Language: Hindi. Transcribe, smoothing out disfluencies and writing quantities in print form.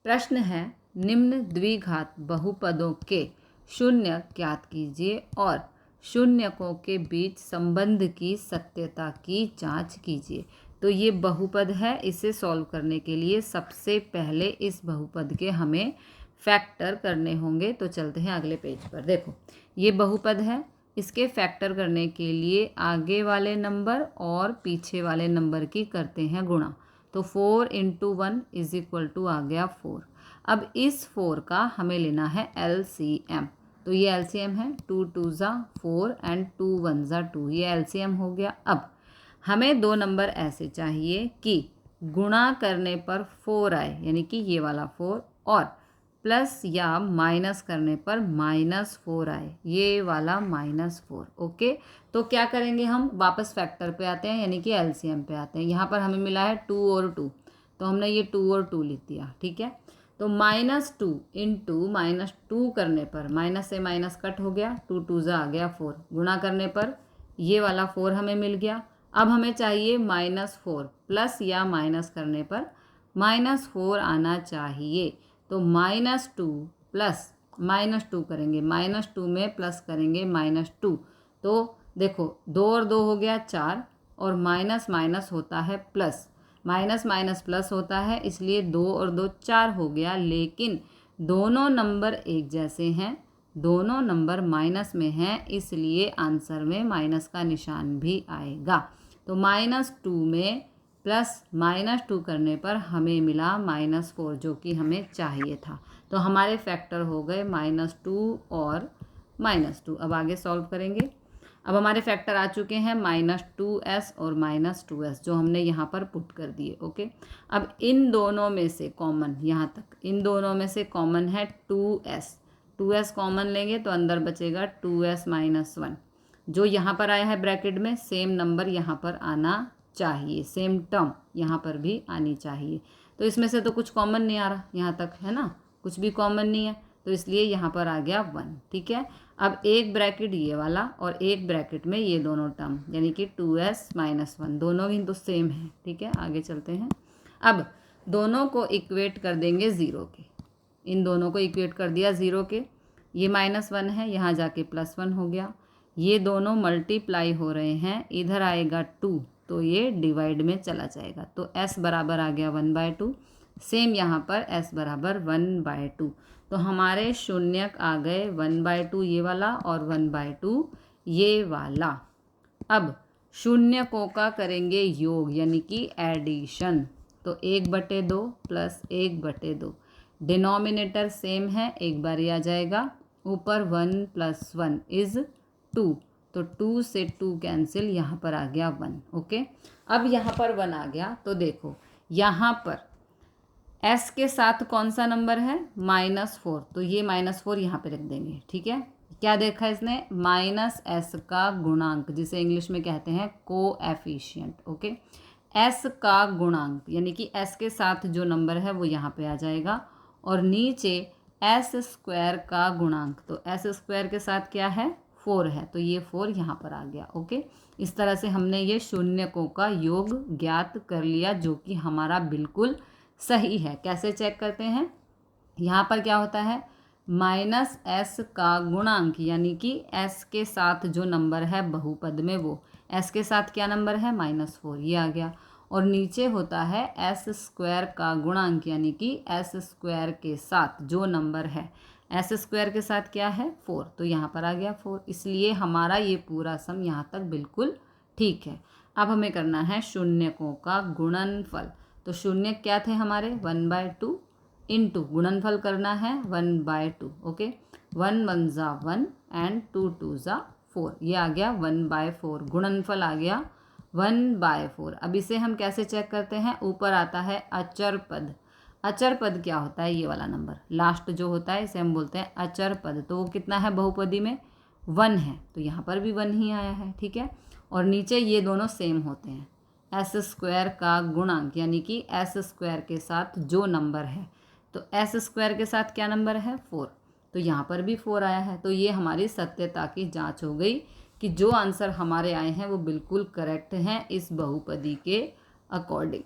प्रश्न है निम्न द्विघात बहुपदों के शून्य ज्ञात कीजिए और शून्यकों के बीच संबंध की सत्यता की जांच कीजिए। तो ये बहुपद है, इसे सॉल्व करने के लिए सबसे पहले इस बहुपद के हमें फैक्टर करने होंगे। तो चलते हैं अगले पेज पर। देखो ये बहुपद है, इसके फैक्टर करने के लिए आगे वाले नंबर और पीछे वाले नंबर की करते हैं गुणा। तो 4 × 1 = आ गया 4। अब इस 4 का हमें लेना है LCM। तो ये LCM है, 2 × 2 = 4 एंड 2 × 1 = 2, ये LCM हो गया। अब हमें दो नंबर ऐसे चाहिए कि गुणा करने पर 4 आए, यानी कि ये वाला 4, और प्लस या माइनस करने पर -4 आए, ये वाला -4। ओके, तो क्या करेंगे, हम वापस फैक्टर पे आते हैं, यानी कि LCM पे आते हैं। यहाँ पर हमें मिला है 2 और 2, तो हमने ये 2 और 2 लिख दिया। ठीक है, तो -2 × -2 करने पर माइनस से माइनस कट हो गया, 2 × 2 = आ गया 4। गुणा करने पर ये वाला 4 हमें मिल गया। अब हमें चाहिए -4, प्लस या माइनस करने पर -4 आना चाहिए। तो -2 प्लस -2 करेंगे, -2 में प्लस करेंगे -2। तो देखो 2 और 2 हो गया 4, और माइनस माइनस होता है प्लस, माइनस माइनस प्लस होता है, इसलिए 2 और 2 4 हो गया। लेकिन दोनों नंबर एक जैसे हैं, दोनों नंबर माइनस में हैं, इसलिए आंसर में माइनस का निशान भी आएगा। तो -2 में प्लस -2 करने पर हमें मिला -4, जो कि हमें चाहिए था। तो हमारे फैक्टर हो गए -2 और -2। अब आगे सॉल्व करेंगे। अब हमारे फैक्टर आ चुके हैं -2s और -2s, जो हमने यहाँ पर पुट कर दिए। ओके, अब इन दोनों में से कॉमन, यहाँ तक इन दोनों में से कॉमन है 2s। 2s कॉमन लेंगे तो अंदर बचेगा 2s - 1। जो यहाँ पर आया है ब्रैकेट में, सेम नंबर यहाँ पर आना चाहिए, सेम टर्म यहाँ पर भी आनी चाहिए। तो इसमें से तो कुछ कॉमन नहीं आ रहा, यहाँ तक है ना, कुछ भी कॉमन नहीं है, तो इसलिए यहाँ पर आ गया 1। ठीक है, अब एक ब्रैकेट ये वाला और एक ब्रैकेट में ये दोनों टर्म, यानी कि 2s - 1, दोनों ही तो सेम है। ठीक है, आगे चलते हैं। अब दोनों को इक्वेट कर देंगे 0 के, इन दोनों को इक्वेट कर दिया 0 के। ये -1 है, यहाँ जाके +1 हो गया। ये दोनों मल्टीप्लाई हो रहे हैं, इधर आएगा 2, तो ये डिवाइड में चला जाएगा। तो s बराबर आ गया 1/2। सेम यहाँ पर s बराबर 1/2। तो हमारे शून्यक आ गए 1/2 ये वाला और 1/2 ये वाला। अब शून्यकों का करेंगे योग, यानी कि एडिशन। तो 1/2 प्लस 1/2, डिनोमिनेटर सेम है, एक बार ही आ जाएगा। ऊपर 1 + 1 = 2, तो 2 से 2 कैंसिल, यहाँ पर आ गया 1। ओके, अब यहाँ पर 1 आ गया, तो देखो यहाँ पर s के साथ कौन सा नंबर है, -4, तो ये -4 यहाँ पे रख देंगे। ठीक है, क्या देखा इसने, -s का गुणांक, जिसे इंग्लिश में कहते हैं कोएफिशिएंट। ओके, s का गुणांक, यानी कि s के साथ जो नंबर है वो यहाँ पे आ जाएगा, और नीचे s² का गुणांक, तो s² के साथ क्या है, 4 है, तो ये 4 यहाँ पर आ गया। ओके, इस तरह से हमने ये शून्यकों का योग ज्ञात कर लिया, जो कि हमारा बिल्कुल सही है। कैसे चेक करते हैं, यहाँ पर क्या होता है, -s का गुणांक, यानी कि s के साथ जो नंबर है बहुपद में, वो s के साथ क्या नंबर है, -4, ये आ गया। और नीचे होता है s² का गुणांक, यानी कि s² के साथ जो नंबर है, s² के साथ क्या है, 4, तो यहाँ पर आ गया 4। इसलिए हमारा ये पूरा सम यहाँ तक बिल्कुल ठीक है। अब हमें करना है शून्यकों का गुणनफल। तो शून्य क्या थे हमारे, 1/2 इंटू गुणनफल करना है 1/2। ओके, 1 × 1 = 1 एंड 2 × 2 = 4, ये आ गया 1/4। गुणनफल आ गया 1/4। अब इसे हम कैसे चेक करते हैं, ऊपर आता है अचर पद। अचर पद क्या होता है, ये वाला नंबर लास्ट जो होता है, इसे हम बोलते हैं अचर पद। तो वो कितना है बहुपदी में, 1 है, तो यहाँ पर भी 1 ही आया है। ठीक है, और नीचे ये दोनों सेम होते हैं, s² का गुणांक, यानी कि s² के साथ जो नंबर है, तो s² के साथ क्या नंबर है, 4, तो यहाँ पर भी 4 आया है। तो ये हमारी सत्यता की जांच हो गई कि जो आंसर हमारे आए हैं वो बिल्कुल करेक्ट हैं इस बहुपदी के अकॉर्डिंग।